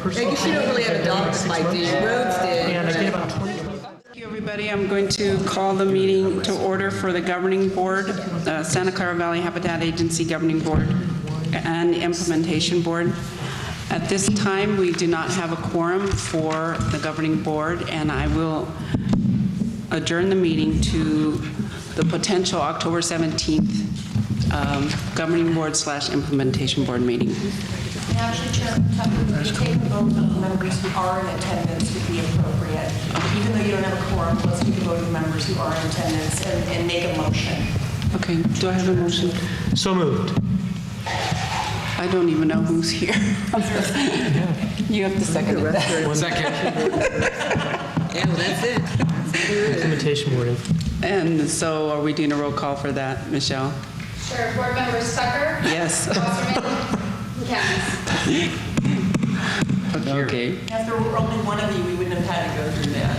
personal. I guess you don't really have a dog to fight, do you? Roads did. And I get about 20. Thank you, everybody. I'm going to call the meeting to order for the Governing Board, Santa Clara Valley Habitat Agency Governing Board, and the Implementation Board. At this time, we do not have a quorum for the Governing Board, and I will adjourn the meeting to the potential October 17th Governing Board / Implementation Board meeting. Actually, Chairman Tucker, you take a vote of the members who are in attendance would be appropriate. Even though you don't have a quorum, let's take a vote of the members who are in attendance and make a motion. Okay, do I have a motion? So moved. I don't even know who's here. You have to second it. One second. Yeah, well, that's it. Implementation board. And so are we doing a roll call for that, Michelle? Sure. Board members Tucker? Yes. Wasserman? Yes. Okay. If there were only one of you, we wouldn't have had to go through that.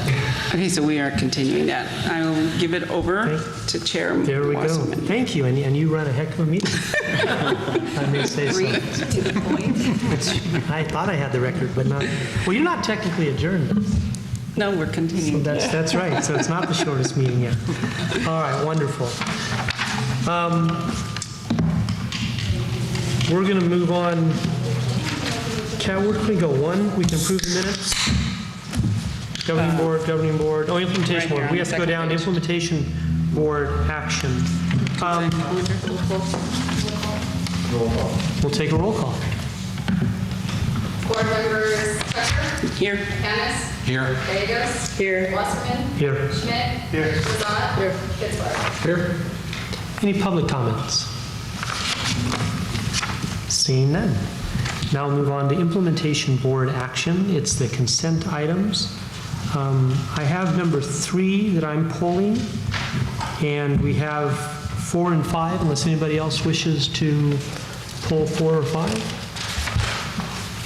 Okay, so we are continuing that. I will give it over to Chair There we go. Wasserman. Thank you. And you run a heck of a meeting. I may say so. To the point. I thought I had the record, but not. Well, you're not technically adjourned. No, we're So continuing. that's right. So it's not the shortest meeting yet. All right, wonderful. We're going to move on. Where can we go? One, we can approve the minutes. Governing board. Oh, implementation Right board. here We on have the to go second down to page. implementation board action. We'll take a roll call. Board members Tucker? Here. Ennis? Here. Gallegos? Here. Wasserman? Here. Schmidt? Here. Lazat? Here. Fitzwater? Here. Any public comments? Seeing none. Now we'll move on to implementation board action. It's the consent items. I have number 3 that I'm pulling, and we have 4 and 5, unless anybody else wishes to pull 4 or 5.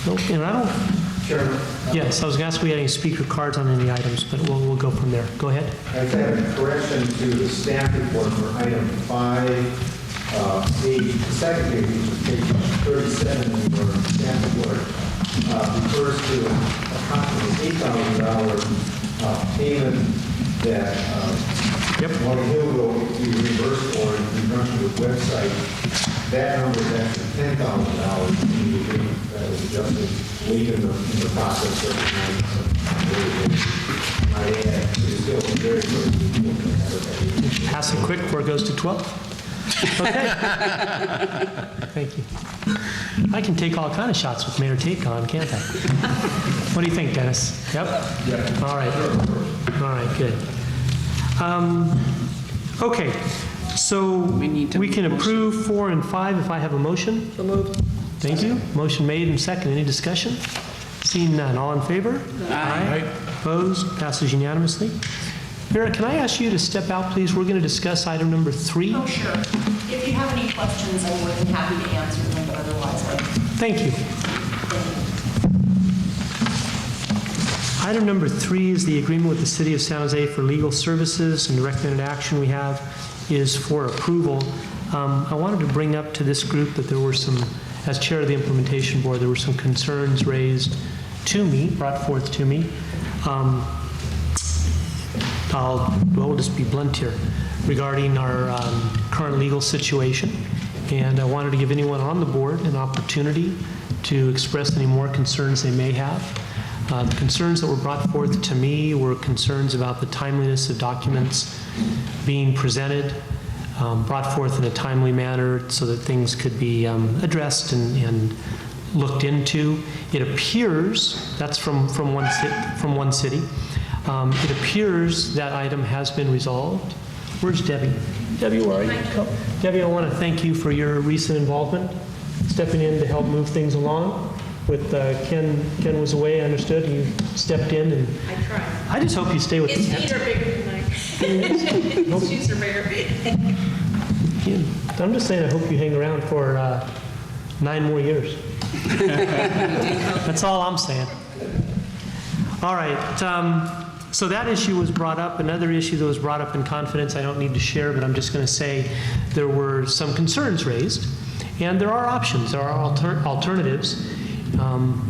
Nope, and I don't. Chairman, Yes, I was going to ask if we had any speaker cards on any items, but we'll go from there. Go ahead. I have a correction to the staff report for item 5. The second page, which is page 37 in your staff report, refers to approximately $8,000 payment that Long Hill will be reimbursed for in conjunction with website. That number is actually $10,000 that was adjusted late in the process of my add, it is still very, very. Pass it quick before it goes to 12. Okay. Thank you. I can take all kind of shots with Mayor Tate on, can't I? What do you think, Dennis? Yep? Yeah. All right. All right, good. Okay, so we can approve 4 and 5 if I have a motion. So moved. Thank you. Motion made and second. Any discussion? Seeing none. All in favor? Aye. Opposed? Passes unanimously. Vera, can I ask you to step out, please? We're going to discuss item number 3. Oh, sure. If you have any questions, I'm more than happy to answer them, but otherwise, Thank you. Item number 3 is the agreement with the City of San Jose for legal services, and the recommended action we have is for approval. I wanted to bring up to this group that there were some, as chair of the implementation board, there were some concerns raised to me, brought forth to me. We'll just be blunt here, regarding our current legal situation. And I wanted to give anyone on the board an opportunity to express any more concerns they may have. The concerns that were brought forth to me were concerns about the timeliness of documents being presented, brought forth in a timely manner so that things could be addressed and looked into. It appears, that's from one city, it appears that item has been resolved. Where's Debbie? Debbie, where are you? Debbie, I want to thank you for your recent involvement, stepping in to help move things along. With Ken was away, I understood. You stepped in, and I tried. I just hope you stay with His the feet are bigger than mine. His shoes are bigger. I'm just saying, I hope you hang around for 9 more years. That's all I'm saying. All right. So that issue was brought up. Another issue that was brought up in confidence, I don't need to share, but I'm just going to say there were some concerns raised, and there are options, there are alternatives.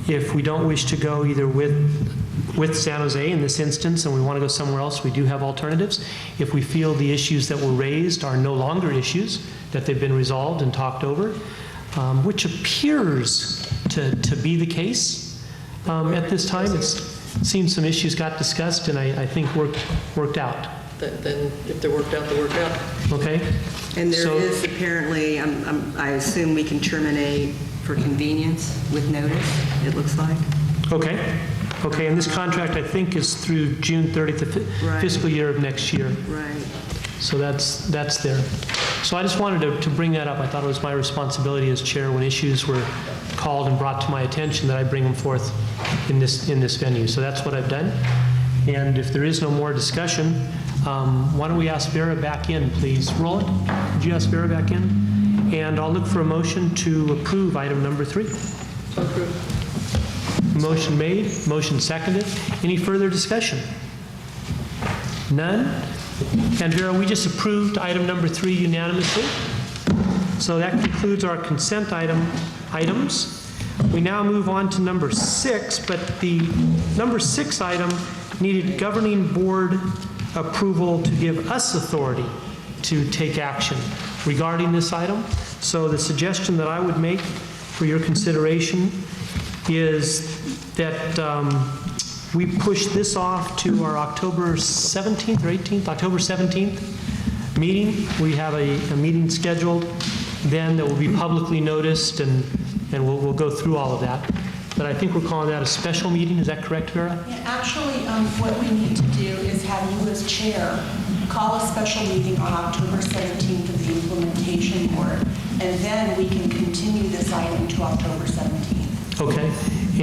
If we don't wish to go either with San Jose in this instance and we want to go somewhere else, we do have alternatives. If we feel the issues that were raised are no longer issues, that they've been resolved and talked over, which appears to be the case at this time. It seems some issues got discussed and I think worked out. Then if they're worked out, they're worked out. Okay? And there So- is apparently, I assume we can terminate for convenience with notice, it looks like. Okay. Okay, and this contract, I think, is through June 30th, the Right. fiscal year of next year. Right. So that's there. So I just wanted to bring that up. I thought it was my responsibility as chair when issues were called and brought to my attention that I bring them forth in this venue. So that's what I've done. And if there is no more discussion, why don't we ask Vera back in, please? Roland, would you ask Vera back in? And I'll look for a motion to approve item number 3. Motion made, motion seconded. Any further discussion? None? And Vera, we just approved item number 3 unanimously. So that concludes our consent items. We now move on to number 6, but the number 6 item needed governing board approval to give us authority to take action regarding this item. So the suggestion that I would make for your consideration is that we push this off to our October 17th or 18th, October 17th meeting. We have a meeting scheduled then that will be publicly noticed, and we'll go through all of that. But I think we're calling that a special meeting. Is that correct, Vera? Yeah, actually, what we need to do is have you as chair call a special meeting on October 17th of the implementation board, and then we can continue this item to October 17th. Okay.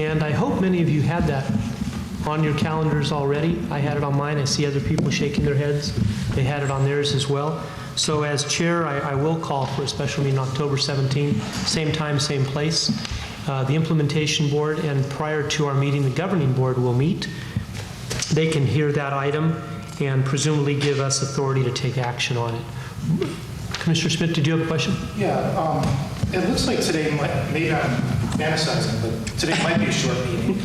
And I hope many of you had that on your calendars already. I had it on mine. I see other people shaking their heads. They had it on theirs as well. So as chair, I will call for a special meeting October 17th, same time, same place. The implementation board, and prior to our meeting, the governing board will meet. They can hear that item and presumably give us authority to take action on it. Commissioner Smith, did you have a question? Yeah, it looks like today maybe I'm fantasizing, but today might be a short meeting.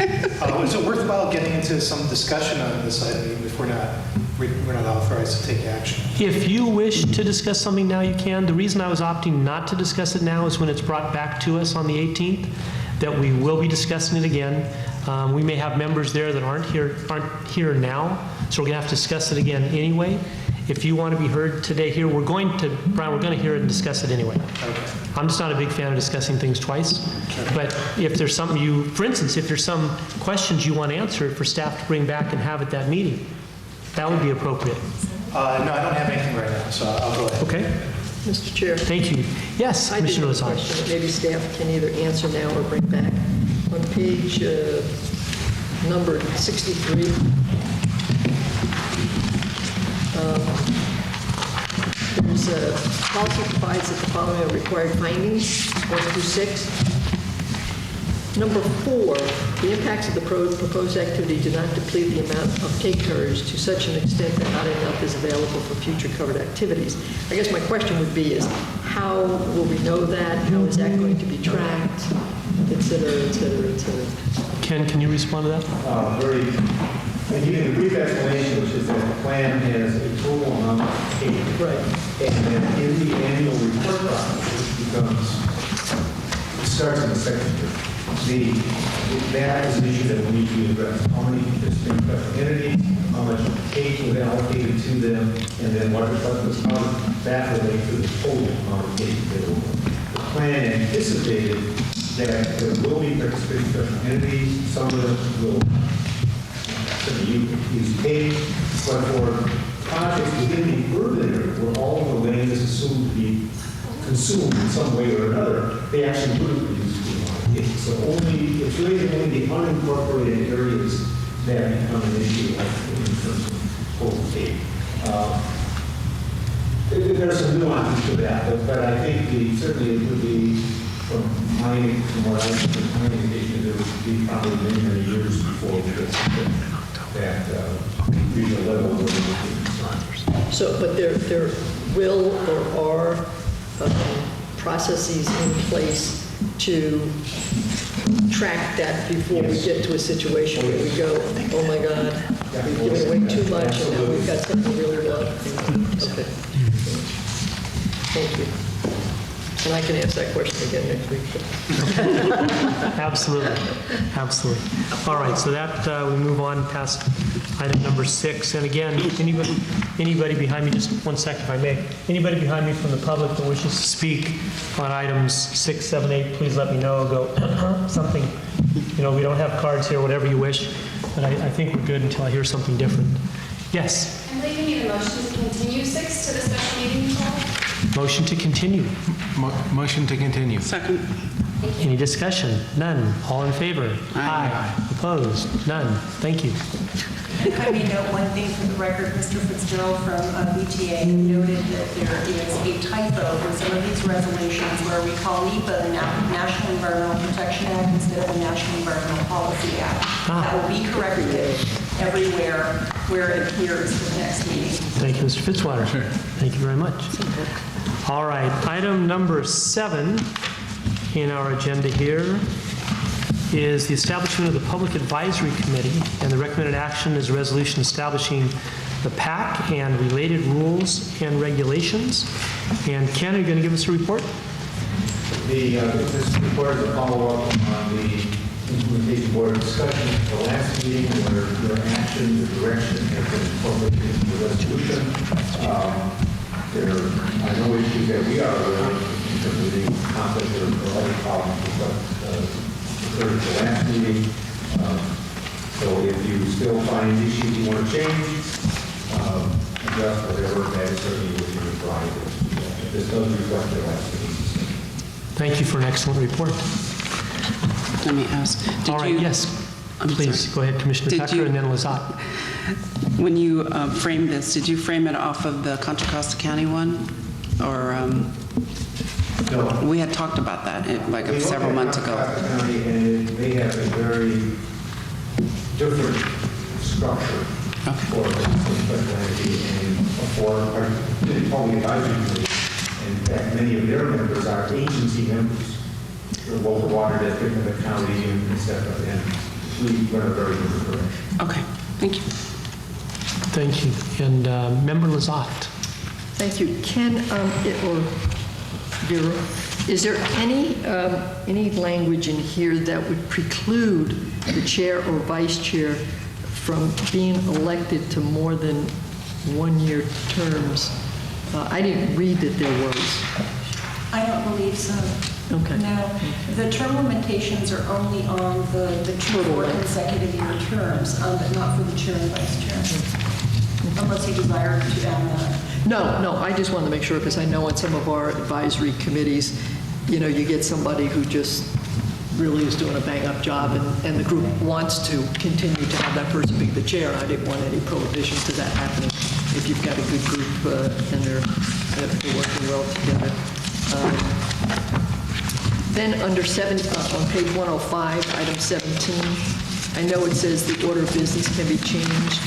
Is it worthwhile getting into some discussion on this item if we're not authorized to take action? If you wish to discuss something now, you can. The reason I was opting not to discuss it now is when it's brought back to us on the 18th, that we will be discussing it again. We may have members there that aren't here now, so we're going to have to discuss it again anyway. If you want to be heard today here, Brian, we're going to hear it and discuss it anyway. Okay. I'm just not a big fan of discussing things twice. But if there's something for instance, if there's some questions you want answered for staff to bring back and have at that meeting, that would be appropriate. No, I don't have anything right now, so I'll go ahead. Okay? Mr. Chair, Thank you. Yes, I did Commissioner have a Lazar. question that maybe staff can either answer now or bring back. On page number 63, there's a policy provides that the following are required findings, 1 through 6. Number 4, the impacts of the proposed activity do not deplete the amount of take coverage to such an extent that not enough is available for future covered activities. I guess my question would be is, how will we know that? How is that going to be tracked? Et cetera, et cetera, et cetera. Ken, can you respond to that? And giving a brief explanation, which is that the plan has a total amount of take. Right. And then in the annual report process, it starts in the second year. That is an issue that will need to be addressed. How many participating special entities, how much take was allocated to them, and then what how does that relate to the total amount of take available. The plan anticipated that there will be participating special entities, some of them will use take, but for projects within the urban area where all of the land is assumed to be consumed in some way or another, they actually wouldn't reduce the amount of take. So it's really only the unincorporated areas that become an issue in terms of total take. There's some nuances to that, but I think certainly it would be, from what I was from my indication, there would be probably many, many years before that reach a level where it would be concerned. So, but there will or are processes in place to track that before we get to a situation where we go, oh my God, we've given away too much, and now we've got something really wrong. Okay. Thank you. And I can ask that question again next week. Absolutely, absolutely. All right, so that, we move on past item number 6. And again, anybody behind me, just 1 second if I may, anybody behind me from the public that wishes to speak on items 6, 7, 8, please let me know. Go, something, we don't have cards here, whatever you wish, but I think we're good until I hear something different. Yes, I believe you need a motion to continue 6 to the special meeting call. motion to continue. Motion to continue. Second. Any discussion? None. All in favor? Aye. Opposed? None. Thank you. If I may note one thing for the record, Mr. Fitzgerald from BTA noted that there is a typo in some of these resolutions where we call NEPA the National Environmental Protection Act instead of the National Environmental Policy Act. That will be corrected everywhere where it appears for the next meeting. Thank you, Mr. Fitzwater. Sure. Thank you very much. All right, item number 7 in our agenda here is the establishment of the Public Advisory Committee, and the recommended action is a resolution establishing the PAC and related rules and regulations. And Ken, are you going to give us a report? This report is a follow-up on the implementation board discussion at the last meeting where your action, the direction has been incorporated into the resolution. There are no issues that we are aware of in terms of the conflict or other problems with what occurred at the last meeting. So if you still find issues you want to change, adjust whatever, that is certainly what you provide. This does reflect the last meeting. Thank you for an excellent report. Let me ask. All right, yes. I'm Please, sorry. go ahead, Commissioner Did Tucker, you- and then Lazat. When you framed this, did you frame it off of the Contra Costa County one? Or No. we had talked about that like several months ago. County, and they have a very different structure for the special entity and for our public advisory committee. In fact, many of their members are agency members, the local water district and the county and stuff, and we run a very different direction. Okay, thank you. Thank you. And Member Lazat. Thank you. Ken, or Vera, is there any language in here that would preclude the chair or vice chair from being elected to more than one-year terms? I didn't read that there was. I don't believe so. Okay. No. The term limitations are only on the 2 consecutive year terms, but not for the chair and vice chair. Unless you desire to add that. No, I just wanted to make sure, because I know on some of our advisory committees, you get somebody who just really is doing a bang-up job, and the group wants to continue to have that person be the chair. I didn't want any prohibition to that happening if you've got a good group and they're working well together. Then under on page 105, item 17, I know it says the order of business can be changed.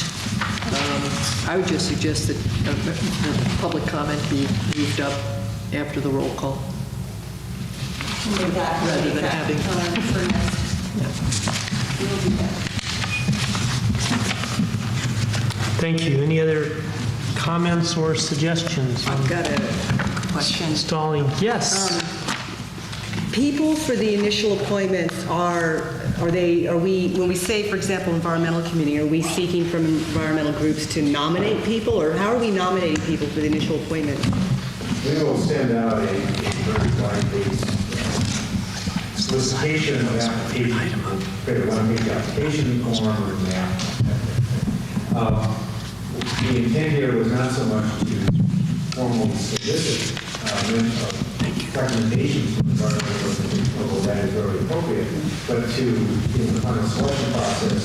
I would just suggest that the public comment be moved up after the roll call. Make that, Rather make than that having- for next. We'll do that. Thank you. Any other comments or suggestions on I've got a question. installing? Yes. People for the initial appointments are we, when we say, for example, environmental committee, are we seeking from environmental groups to nominate people, or how are we nominating people for the initial appointment? We will send out a very wide-based solicitation of applications. We'll create a one-page application form or map. The intent here was not so much to formally solicit recommendations from the environmental organization, although that is very appropriate, but to, on a selection process,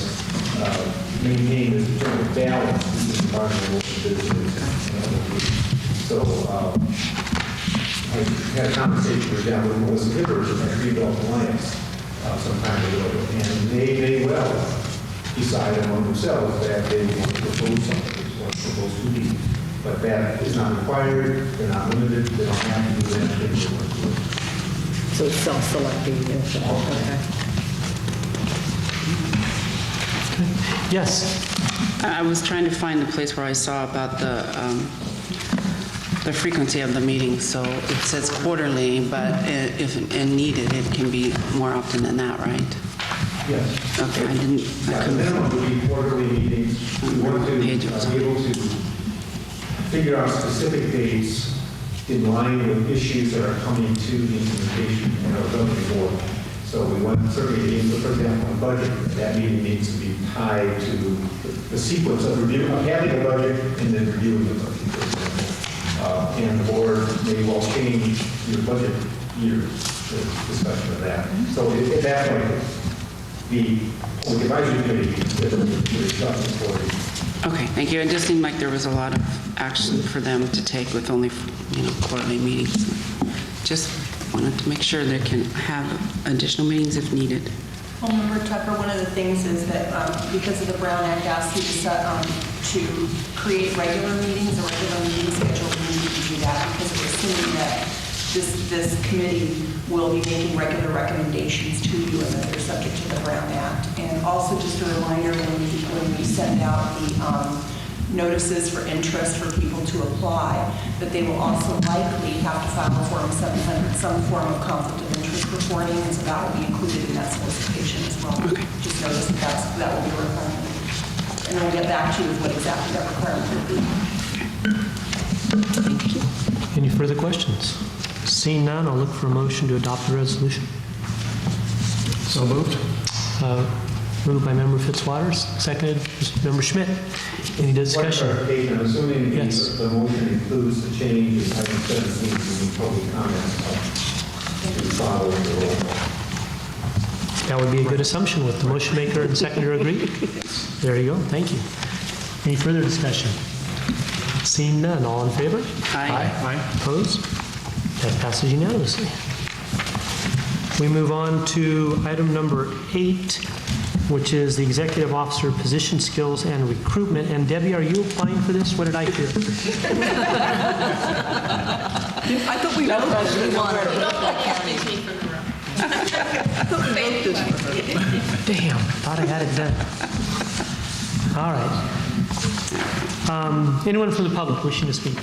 maintain the general balance between environmental business and other groups. So I had a conversation, for example, with Melissa Hibbers at Rebuilt Alliance some time ago, and they may well decide among themselves that they want to propose something, what it's supposed to be. But that is not required, they're not limited, they don't have to do anything they want to do. So it's self-selecting. Okay. Yes. I was trying to find the place where I saw about the frequency of the meetings. So it says quarterly, but if needed, it can be more often than that, right? Yes. Okay, I Yeah, the couldn't. minimum would be quarterly meetings. We want to be Page or something. able to figure out specific dates in line with issues that are coming to the implementation and our governing board. So we want certainly, for example, a budget, that meeting needs to be tied to the sequence of review, of having a budget and then reviewing the budget, for example. And the board may well change your budget year, the discussion of that. So at that point, the advisory committee is discussing for you. Okay, thank you. It just seemed like there was a lot of action for them to take with only, quarterly meetings. Just wanted to make sure they can have additional meetings if needed. Well, Member Tucker, one of the things is that because of the Brown Act asked you to create regular meetings, a regular meeting schedule, we need to do that because we're assuming that this committee will be making regular recommendations to you and that they're subject to the Brown Act. And also just a reminder, when we send out the notices for interest for people to apply, that they will also likely have to file a Form 700, some form of conflict of interest reporting, and so that will be included in that solicitation as well. Okay. Just notice that will be a requirement. And we'll get back to you with what exactly that requirement will be. Thank you. Any further questions? Seeing none, I'll look for a motion to adopt the resolution. So moved. Moved by Member Fitzwaters, seconded Member Schmidt. Any One discussion? clarification, I'm assuming Yes. the motion includes the change in item 17 to the public comments to follow the roll call. That would be a good assumption with the motion maker and seconder agree. There you go, thank you. Any further discussion? Seeing none, all in favor? Aye. Opposed? That passes unanimously. We move on to item number 8, which is the executive officer position skills and recruitment. And Debbie, are you applying for this? What did I hear? I thought we voted we wanted to look like county. Excuse me from the room. Damn, thought I had it done. All right. Anyone from the public wishing to speak?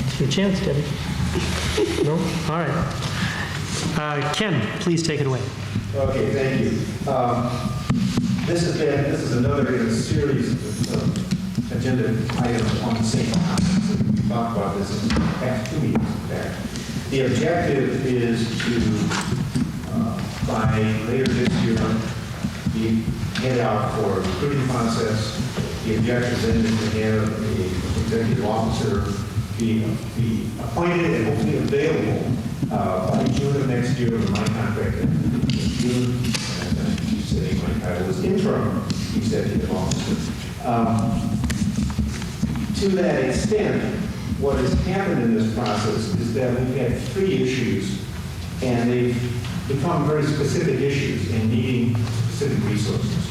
It's your chance, Debbie. No? All right. Ken, please take it away. Okay, thank you. This is another in a series of agenda items on the same topic. We talked about this in the past 2 meetings, in fact. The objective is to, by later this year, be head out for a recruiting process. The objective then is to have an executive officer be appointed and hopefully available by June of next year when my contract ends in June. And you say my title is interim executive officer. To that extent, what has happened in this process is that we've had 3 issues, and they've become very specific issues and needing specific resources.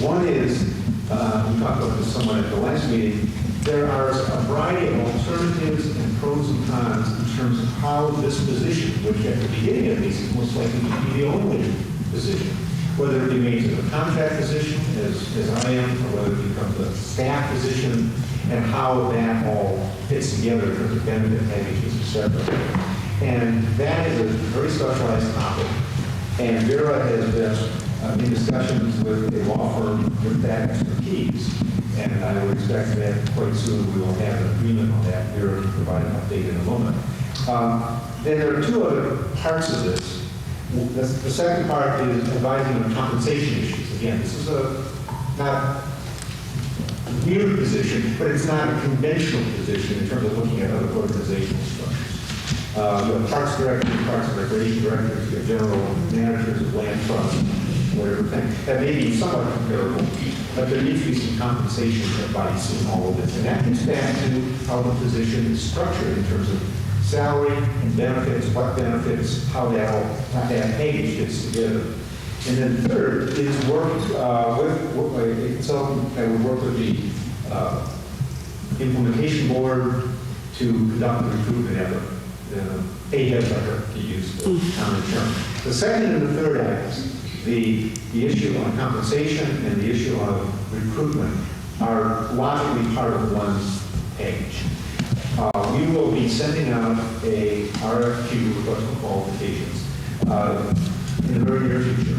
One is, we talked about this somewhat at the last meeting, there are a variety of alternatives and pros and cons in terms of how this position, which at the beginning at least is most likely to be the only position, whether it be made to a contract position, as I am, or whether it becomes a staff position, and how that all fits together in terms of benefit packages, et cetera. And that is a very specialized topic. And Vera has been in discussions with a law firm with that expertise. And I would expect that quite soon we will have an agreement on that. Vera can provide an update in a moment. Then there are 2 other parts of this. The second part is advising on compensation issues. Again, this is not a new position, but it's not a conventional position in terms of looking at other organizational structures. You have parks directors, parks and recreation directors, you have general managers of land trusts, whatever thing. That may be somewhat comparable, but there needs to be some compensation advice in all of this. And that gets back to how the position is structured in terms of salary and benefits, what benefits, how that package fits together. And then third is work with a consultant that would work with the implementation board to conduct the recruitment effort. A headhunter, to use the common term. The second and the third items The issue on compensation and the issue of recruitment are logically part of one page. We will be sending out a RFQ, request for qualifications, in the very near future.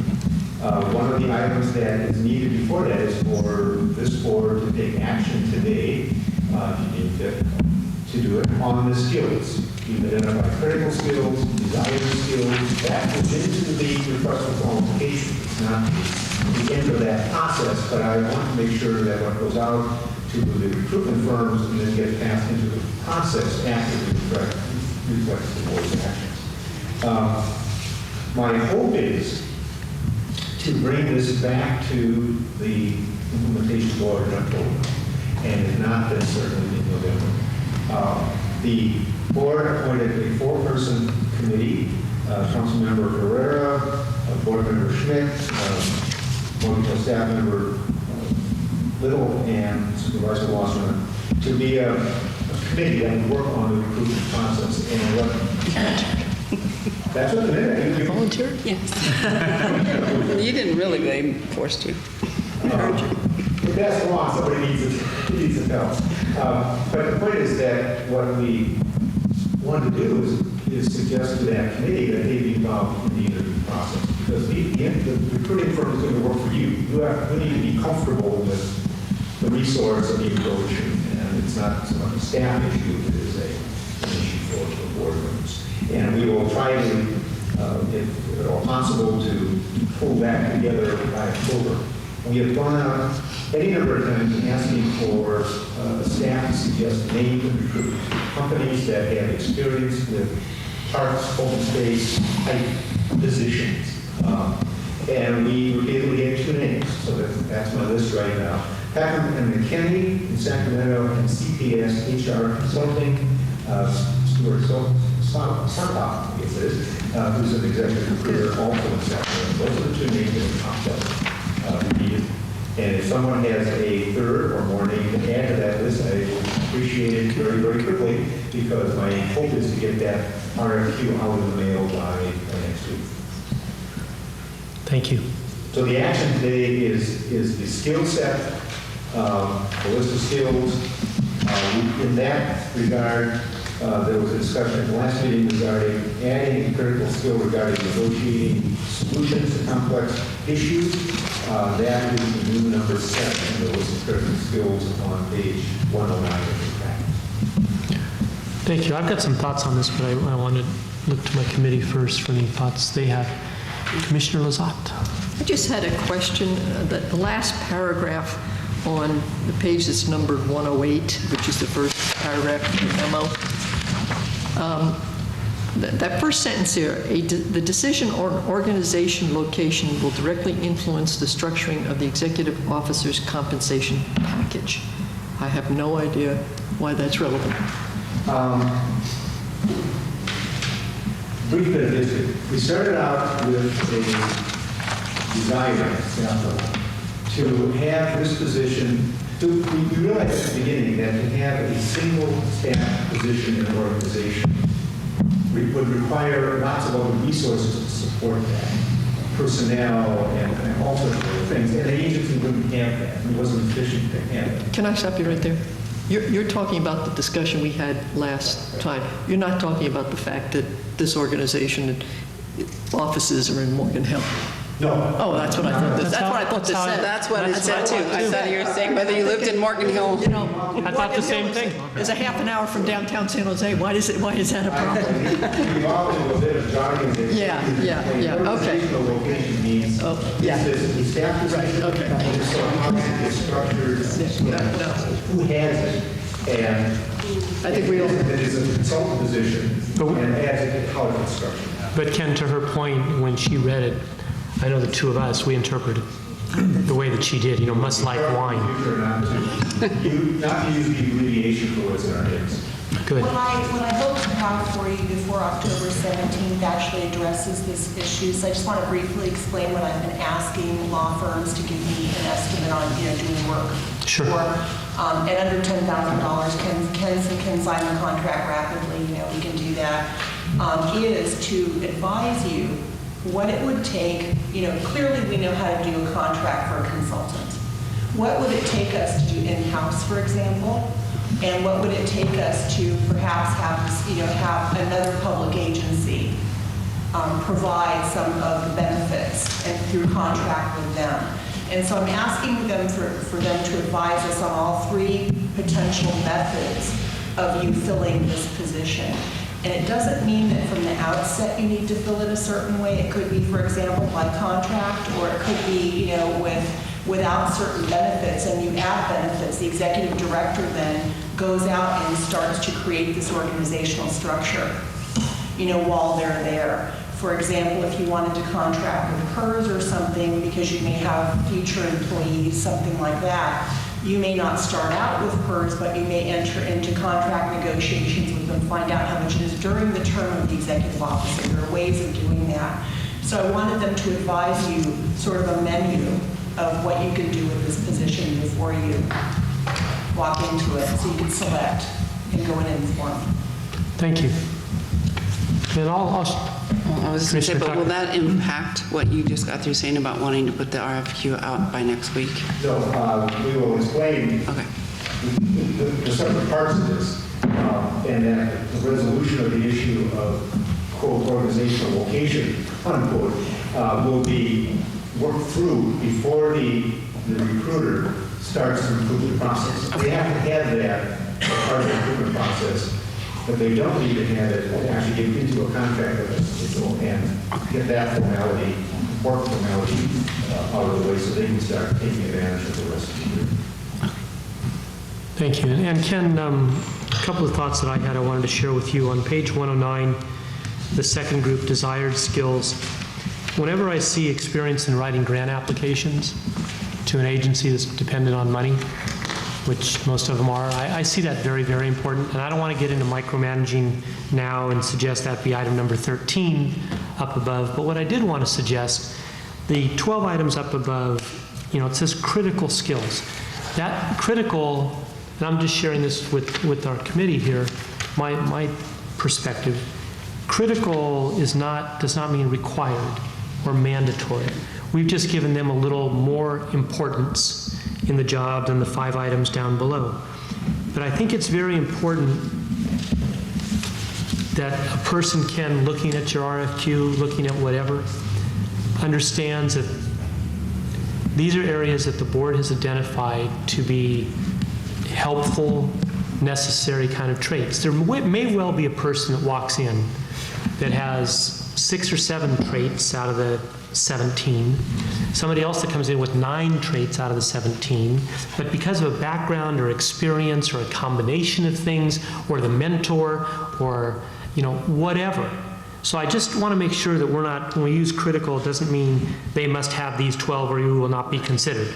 One of the items that is needed before that is for this board to take action today, if you need to do it, on the skills. You've identified critical skills, desired skills, that goes into the request for qualifications. It's not the end of that process, but I want to make sure that what goes out to the recruitment firms and then get passed into the process after the reflects the board's actions. My hope is to bring this back to the implementation board in October, and if not, then certainly in November. The board appointed a 4-person committee, Councilmember Herrera, Board Member Schmidt, Board Staff Member Little, and Supervisor Wasserman, to be a committee that would work on the recruitment process. And that's what the minute. You volunteered? Yes. You didn't really, they forced you. If that's wrong, somebody needs some help. But the point is that what we want to do is suggest to that committee that they be involved in the interview process. Because the recruiting firm is going to work for you. You need to be comfortable with the resource of the approach, and it's not so much a staff issue, it is an issue for the board members. And we will try to, if at all possible, to pull that together by October. We have gone out any number of times asking for staff to suggest names and recruitment companies that have experience with parks, open space type positions. And we repeatedly gave 2 names, so that's my list right now. Peckham and McKinney in Sacramento, and CPS HR Consulting, Stuart Sontag, I guess it is, who's an executive recruiter also in Sacramento. Those are the 2 names that have popped up repeated. And if someone has a 3rd or more name to add to that list, I will appreciate it very, very quickly, because my hope is to get that RFQ out of the mail by next week. Thank you. So the action today is the skill set, the list of skills. In that regard, there was a discussion at the last meeting regarding adding a critical skill regarding negotiating solutions to complex issues. That is the new number 7, the list of critical skills on page 109 of the packet. Thank you. I've got some thoughts on this, but I want to look to my committee first for any thoughts they have. Commissioner Lazat. I just had a question. The last paragraph on the page that's numbered 108, which is the first paragraph of the memo. That first sentence there, the decision on organization location will directly influence the structuring of the executive officer's compensation package. I have no idea why that's relevant. Brief bit of history. We started out with a desire to have this position. We realized at the beginning that to have a single staff position in an organization would require lots of other resources to support that, personnel and all sorts of other things. And the agency wouldn't have that. It wasn't efficient to have it. Can I stop you right there? You're talking about the discussion we had last time. You're not talking about the fact that this organization offices are in Morgan Hill. No. Oh, that's what I thought. That's what I thought this said. That's what it said too. I thought you were saying whether you lived in Morgan Hill. You know, I thought the same thing. It's a half an hour from downtown San Jose. Why is that a problem? We've all do a bit of jargon. Yeah, okay. Organizational location means yeah. this is the staff position. Right, okay. And so how is it structured? No. Who has it? And I think we all. It is a consultant position, and as it, how it's structured. But Ken, to her point, when she read it, I know the two of us, we interpreted the way that she did, must like wine. Not to use the abbreviation for what's in our heads. Good. What I hope to have for you before October 17th actually addresses this issue. So I just want to briefly explain what I've been asking law firms to give me an estimate on, doing work. Sure. For, at under $10,000, can sign the contract rapidly, we can do that, is to advise you what it would take, clearly we know how to do a contract for a consultant. What would it take us to do in-house, for example? And what would it take us to perhaps have another public agency provide some of the benefits and through contract with them? And so I'm asking them for them to advise us on all three potential methods of you filling this position. And it doesn't mean that from the outset you need to fill it a certain way. It could be, for example, by contract, or it could be, without certain benefits, and you add benefits. The executive director then goes out and starts to create this organizational structure, while they're there. For example, if you wanted to contract with PERS or something, because you may have future employees, something like that, you may not start out with PERS, but you may enter into contract negotiations with them, find out how much it is during the term of the executive officer. There are ways of doing that. So I wanted them to advise you sort of a menu of what you can do with this position before you walk into it, so you can select and go in informed. Thank you. And Well, I was going to say, Commissioner but will Tucker. that impact what you just got through saying about wanting to put the RFQ out by next week? So we will explain Okay. the separate parts of this, and that the resolution of the issue of, quote, organizational location, unquote, will be worked through before the recruiter starts the recruitment process. They have to have that as part of the recruitment process, but they don't need to have it actually get into a contract with us and get that formality, work formality out of the way so they can start taking advantage of the rest of the year. Thank you. And Ken, a couple of thoughts that I had I wanted to share with you. On page 109, the second group, desired skills. Whenever I see experience in writing grant applications to an agency that's dependent on money, which most of them are, I see that very, very important. And I don't want to get into micromanaging now and suggest that be item number 13 up above. But what I did want to suggest, the 12 items up above, it says critical skills. That critical, and I'm just sharing this with our committee here, my perspective, critical does not mean required or mandatory. We've just given them a little more importance in the job than the 5 items down below. But I think it's very important that a person can, looking at your RFQ, looking at whatever, understands that these are areas that the board has identified to be helpful, necessary kind of traits. There may well be a person that walks in that has 6 or 7 traits out of the 17, somebody else that comes in with 9 traits out of the 17, but because of a background or experience or a combination of things, or the mentor, or whatever. So I just want to make sure that we're not, when we use critical, it doesn't mean they must have these 12 or you will not be considered.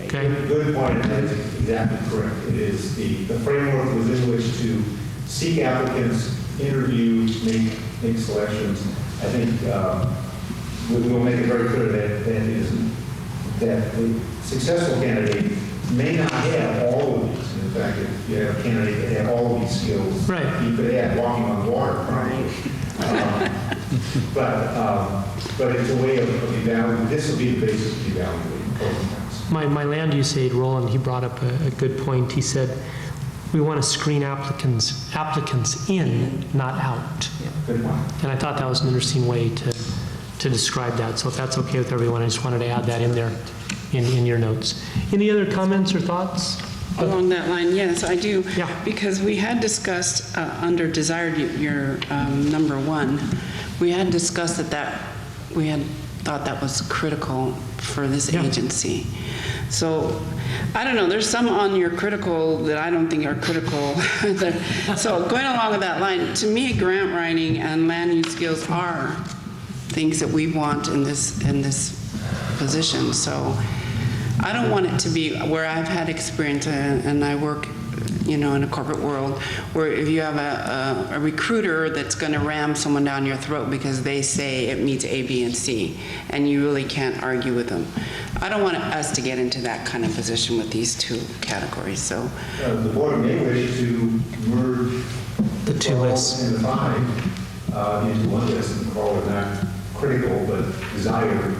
Okay? Good point, and that's exactly correct. It is the framework within which to seek applicants, interview, make selections. I think we'll make it very clear that the successful candidate may not have all of these. In fact, if you have a candidate that have all of these skills, right, you could add walking on water, probably. But it's a way of evaluating. This will be the basis of evaluating programs. My land use aide, Roland, he brought up a good point. He said, we want to screen applicants in, not out. Good point. And I thought that was an interesting way to describe that. So if that's okay with everyone, I just wanted to add that in there in your notes. Any other comments or thoughts? Along that line, yes, I do. Yeah. Because we had discussed under desired, your number 1, we had discussed that we had thought that was critical for this agency. So I don't know, there's some on your critical that I don't think are critical. So going along with that line, to me, grant writing and land use skills are things that we want in this position. So I don't want it to be where I've had experience, and I work, in a corporate world, where if you have a recruiter that's going to ram someone down your throat because they say it meets A, B, and C, and you really can't argue with them. I don't want us to get into that kind of position with these 2 categories. So the board may wish to merge The 2 lists and the 5 into one list and call it not critical but desired.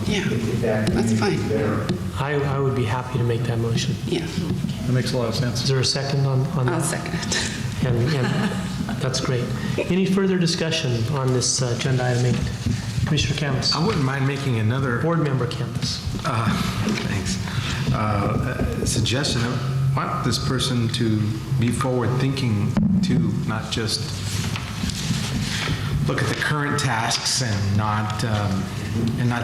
Yeah, if that that's community is fine. there. I would be happy to make that motion. Yeah, That makes a lot of sense. Is there a second on that? I'll second it. And that's great. Any further discussion on this agenda item 8? Commissioner Campbell. I wouldn't mind making another Board Member Campbell. suggestion. I want this person to be forward-thinking too, not just look at the current tasks and not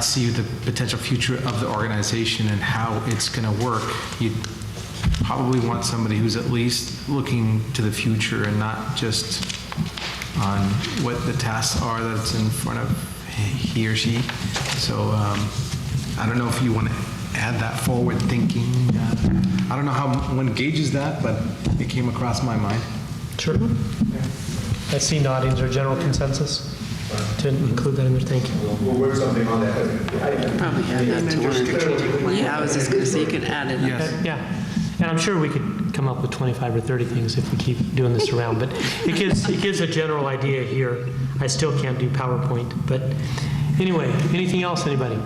see the potential future of the organization and how it's going to work. You probably want somebody who's at least looking to the future and not just on what the tasks are that's in front of he or she. So I don't know if you want to add that forward thinking. I don't know how one gauges that, but it came across my mind. Sure. I see nodding. Is there general consensus to include that in there? Thank you. We'll work something on that. Probably add that to one. Yeah, I was just going to say you can add it. Yes. Yeah. And I'm sure we could come up with 25 or 30 things if we keep doing this around, but it gives a general idea here. I still can't do PowerPoint, but anyway, anything else, anybody?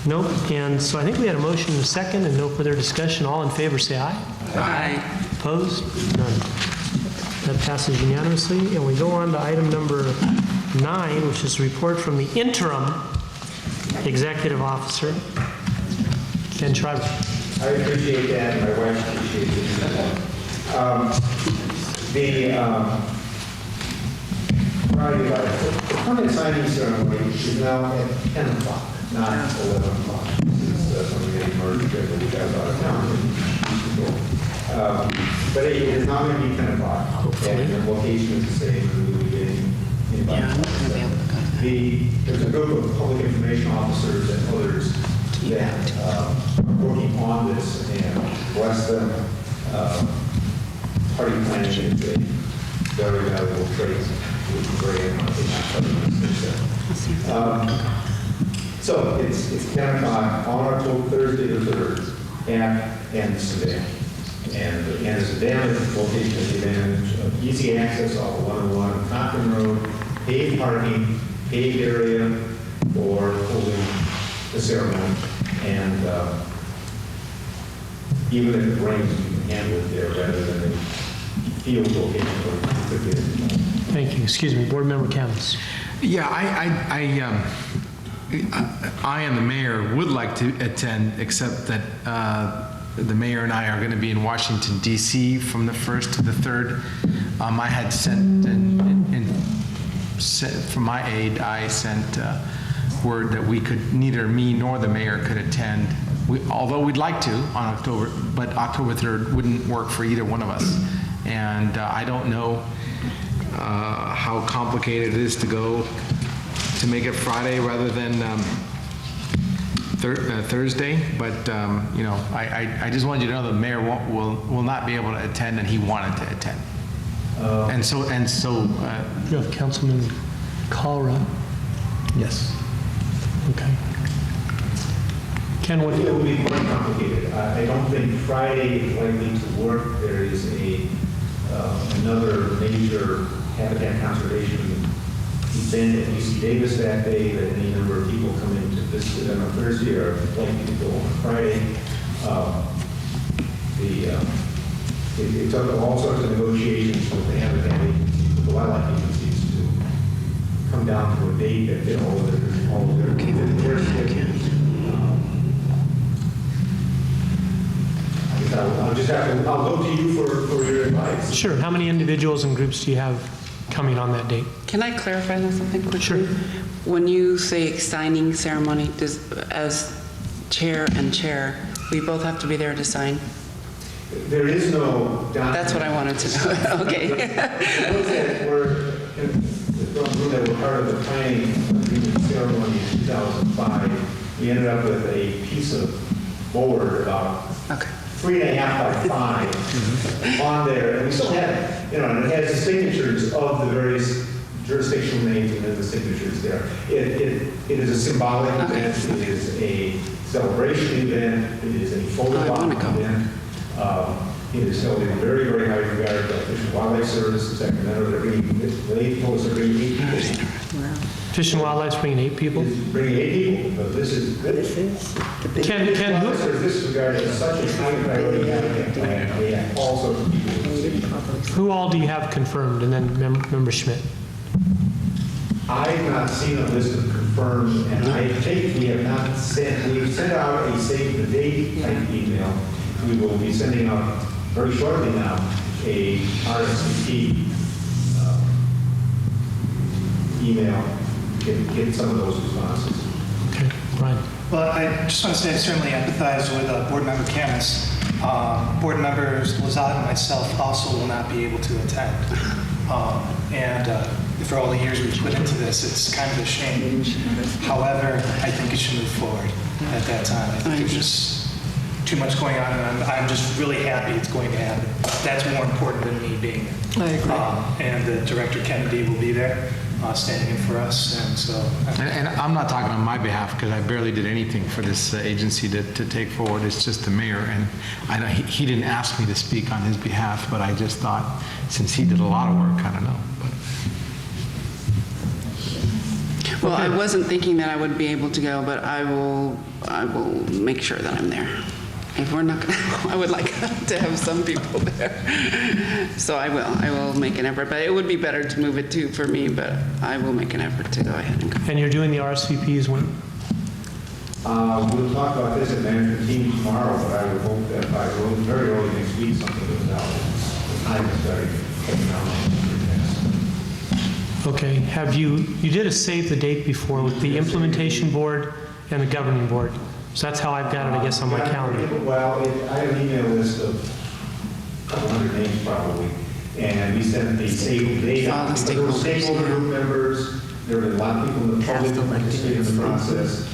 Nope. And so I think we had a motion and a second and no further discussion. All in favor, say aye. Aye. Opposed? None. That passes unanimously. And we go on to item number 9, which is a report from the interim executive officer, Ken Schreiber. I appreciate that, and my wife appreciates it. Friday, the permanent signing ceremony is now at 10 o'clock, not 11 o'clock. This is something that emerged that we got out of town. But it is now going to be 10 o'clock, and the location is the same, and we'll be getting Yeah, I'm invited. not going to be able to go to that. There's a group of public information officers and others that are working on this, and bless them. Party planning is a very valuable trait, which is very So it's 10 o'clock on October, Thursday the 3rd at Anderson. And the Anderson Dam is the location of the advantage of easy access off of 101 Cochran Road, paved parking, paved area for holding the ceremony. And even if it rains, you can handle it there rather than the field location where you could get it. Thank you. Excuse me, Board Member Campbell. Yeah, I and the mayor would like to attend, except that the mayor and I are going to be in Washington, D.C. from the 1st to the 3rd. I had sent, from my aide, I sent word that we could, neither me nor the mayor could attend, although we'd like to on October, but October 3rd wouldn't work for either one of us. And I don't know how complicated it is to go to make it Friday rather than Thursday, but you know, I just wanted you to know the mayor will not be able to attend, and he wanted to attend. And so You have Councilman Clara. yes. Okay. Ken, what do It you? will be quite complicated. I don't think Friday is likely to work. There is another major habitat conservation event at UC Davis that day that any number of people come in to visit on a Thursday or likely to go on Friday. It took all sorts of negotiations with the habitat agencies, with the wildlife agencies to come down to a date that fit all of their schedules. I'll go to you for your advice. Sure. How many individuals and groups do you have coming on that date? Can I clarify that something quickly? Sure. When you say signing ceremony, as chair and chair, we both have to be there to sign? There is no document. That's what I wanted to know. Okay. Those that were part of the planning agreement ceremony in 2005, we ended up with a piece of board about Okay. 3.5 by 5 on there, and we still have it, and it has the signatures of the various jurisdictional names and then the signatures there. It is a symbolic event, it is a celebration event, it is a photo op event. It is held in very, very high regard by Fish and Wildlife Service in Sacramento. They told us they're bringing 8 people. Fish and Wildlife's bringing 8 people? It's bringing 8 people, but this is The big Ken, who, This is regarded as such a high priority habitat plan. We have all sorts of people in the city. who all do you have confirmed? And then Member Schmidt. I've not seen a list of confirmed, and I think we've sent out a save the date type email. We will be sending out very shortly now a RSVP email, get some of those responses. Okay, Brian. Well, I just want to say I certainly empathize with Board Member Camus. Board members Lazat and myself also will not be able to attend. And for all the years we've put into this, it's kind of a shame. However, I think it should move forward at that time. I think there's just too much going on, and I'm just really happy it's going to happen. That's more important than me being there. I agree. And the Director Kennedy will be there, standing in for us, and so. And I'm not talking on my behalf because I barely did anything for this agency to take forward. It's just the mayor, and I know he didn't ask me to speak on his behalf, but I just thought, since he did a lot of work, I don't know. But Well, I wasn't thinking that I would be able to go, but I will make sure that I'm there. If we're not going to, I would like to have some people there. So I will make an effort, but it would be better to move it too for me, but I will make an effort to go ahead and go. And you're doing the RSVPs when? We'll talk about this at management team tomorrow, but I would hope that by very early next week, something goes out. The time is very coming out. Okay, you did a save the date before with the implementation board and the governing board. So that's how I've got it, I guess, on my calendar. Well, I have an email list of a couple hundred names probably, and we sent the save the date out. Because there were stakeholder group members, there were a lot of people in the public who participated in the process,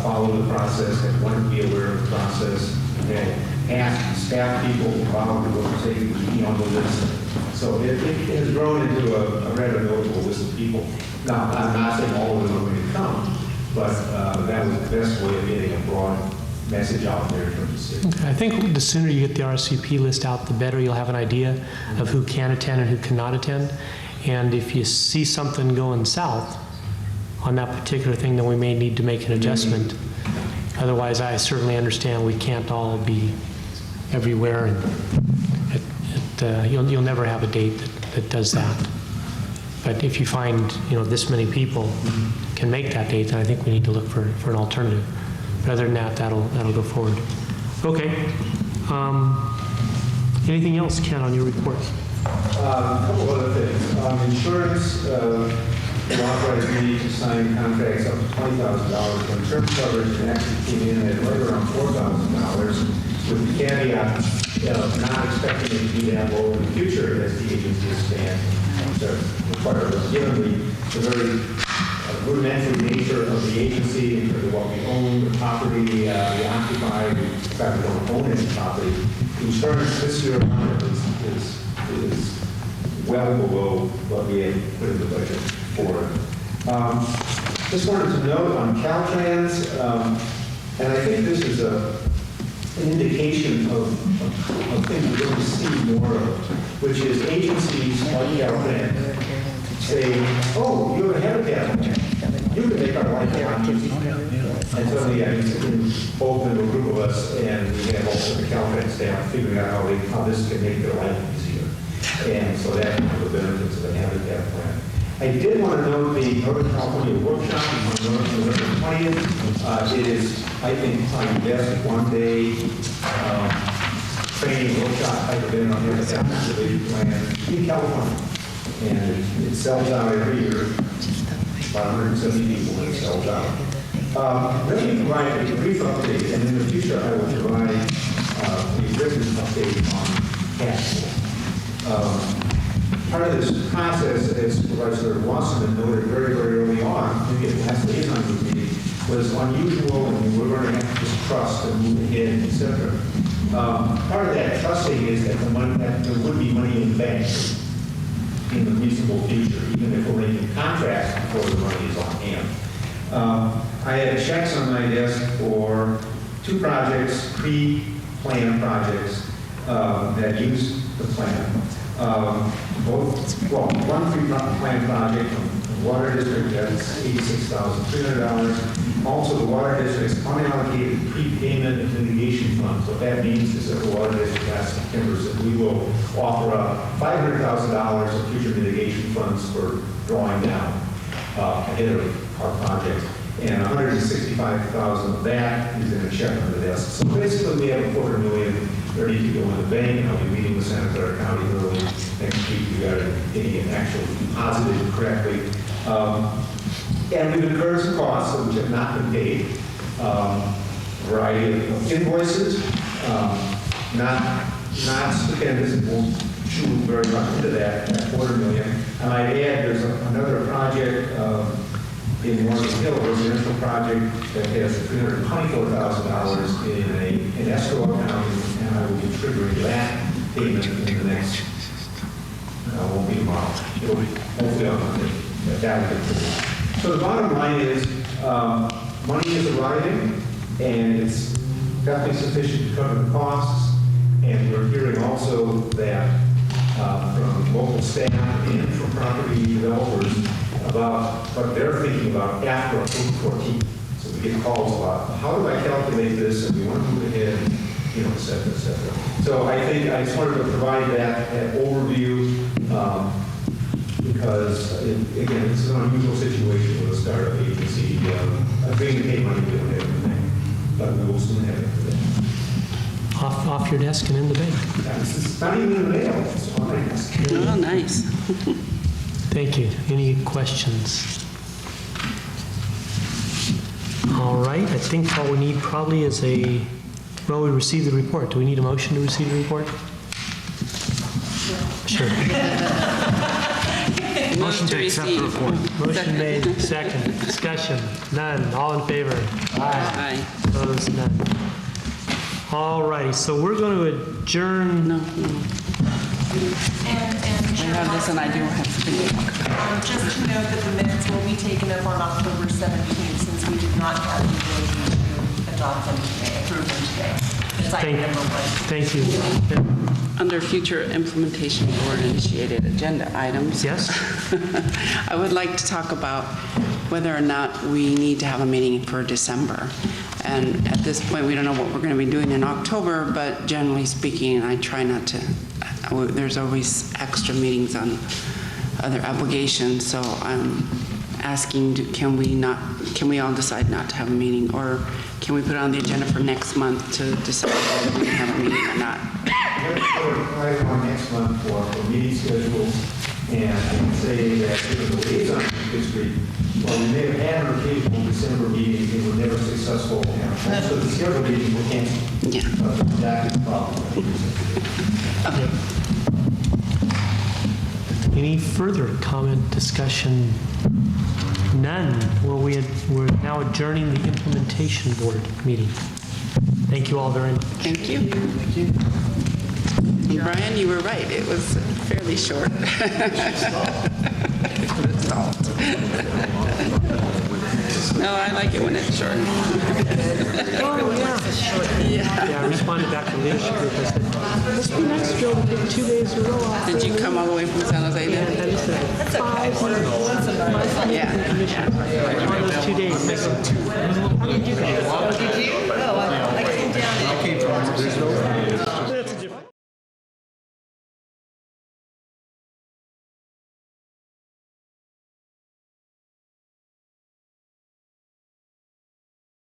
followed the process, and wanted to be aware of the process, and asked staff people about what save the date on the list. So it has grown into a rather notable list of people. Now, I'm not saying all of them are going to come, but that was the best way of getting a broad message out there in terms of city. Okay, I think the sooner you get the RSVP list out, the better you'll have an idea of who can attend and who cannot attend. And if you see something going south on that particular thing, then we may need to make an adjustment. Otherwise, I certainly understand we can't all be everywhere, and you'll never have a date that does that. But if you find, this many people can make that date, then I think we need to look for an alternative. But other than that, that'll go forward. Okay. Anything else, Ken, on your report? A couple other things. Insurance, authorized me to sign contracts up to $20,000 when term coverage actually came in at right around $4,000, with the caveat of not expecting it to be that low in the future as the agency expands. Given the very rudimentary nature of the agency in terms of what we own, the property we occupy, in fact, we don't own any property, insurance this year is well below what we had put in the budget for it. Just wanted to note on Caltrans, and I think this is an indication of things we're going to see more of, which is agencies like Caltrans say, oh, you have a habitat plan. You can make our life a lot easier. And suddenly, both in a group of us, and we have also the Caltrans staff figuring out how this can make their life easier. And so that's one of the benefits of the habitat plan. I did want to note the Northern California workshop on November 20th. It is, I think, my best one-day training workshop type event on habitat conservation plan in California. And it sells out every year. About 170 people it sells out. Let me provide a brief update, and in the future I will provide a written update on cash flow. Part of this process, as Supervisor Wasserman noted very, very early on, maybe at the last liaison meeting, was unusual, and we're going to have to just trust and move ahead, et cetera. Part of that trusting is that there would be money in the bank in the reasonable future, even if we're making contracts before the money is on hand. I had checks on my desk for 2 projects, pre-planned projects that use the plan. One pre-planned project from Water district, that's $86,300. Also, the water district's unallocated prepayment mitigation fund. What that means is that the water district has some timbers that we will offer up $500,000 of future mitigation funds for drawing down ahead of our project. And $165,000 of that is in a check on the desk. So basically, we have $250,000 ready to go in the bank. I'll be meeting with Santa Clara County early next week. We got it getting it actually deposited correctly. And we've incurred some costs which have not been paid. Variety of invoices, not stupendous. It won't chew very much into that $250,000. I might add, there's another project in Morgan Hill, a residential project that has $324,000 in an escrow account, and I will be triggering that payment in the next, won't be tomorrow. It'll be hopefully on Monday. That will be triggered. So the bottom line is, money is arriving, and it's definitely sufficient to cover the costs. And we're hearing also that from local staff and from property developers about what they're thinking about after October 14th. So we get calls about, how do I calculate this, and we want to move ahead, you know, et cetera, et cetera. So I think I just wanted to provide that overview because, again, this is an unusual situation with a startup agency. Agreeing to pay money, we don't have anything, but we will soon have it for that. Off your desk and in the bank. It's not even in the mail, it's on my desk. Oh, nice. Thank you. Any questions? All right, I think all we need probably is well, we received the report. Do we need a motion to receive the report? Sure. Motion to accept the report. Motion made, second. Discussion, none. All in favor? Aye. Opposed, none. All righty, so we're going to adjourn. No. And I have this and I do have to think. just to note that the minutes will be taken up on October 17th, since we did not have the ability to adopt them today, approve them today. That's item number 1. Thank you. Yeah. Under future implementation board initiated agenda items. Yes? I would like to talk about whether or not we need to have a meeting for December. And at this point, we don't know what we're going to be doing in October, but generally speaking, I try not to, there's always extra meetings on other obligations, so I'm asking, can we all decide not to have a meeting, or can we put it on the agenda for next month to decide whether we can have a meeting or not? We're going to apply on next month for meeting schedules, and I can say that given the liaison history, while we may have had an occasional December meeting, they were never successful, and most of the scheduled meetings were canceled. Yeah. That is the problem. Any further comment, discussion? None. Well, we're now adjourning the implementation board meeting. Thank you all very much. Thank you. And Brian, you were right. It was fairly short. No, I like it when it's short. Yeah, I responded back to the leadership group. I said, must be nice to be able to get 2 days in a row off. Did you come all the way from San Jose then? And I said, 5 meetings. Yeah. On those 2 days. How did you do that? Oh, did you? Oh, I came down. I came from, there's no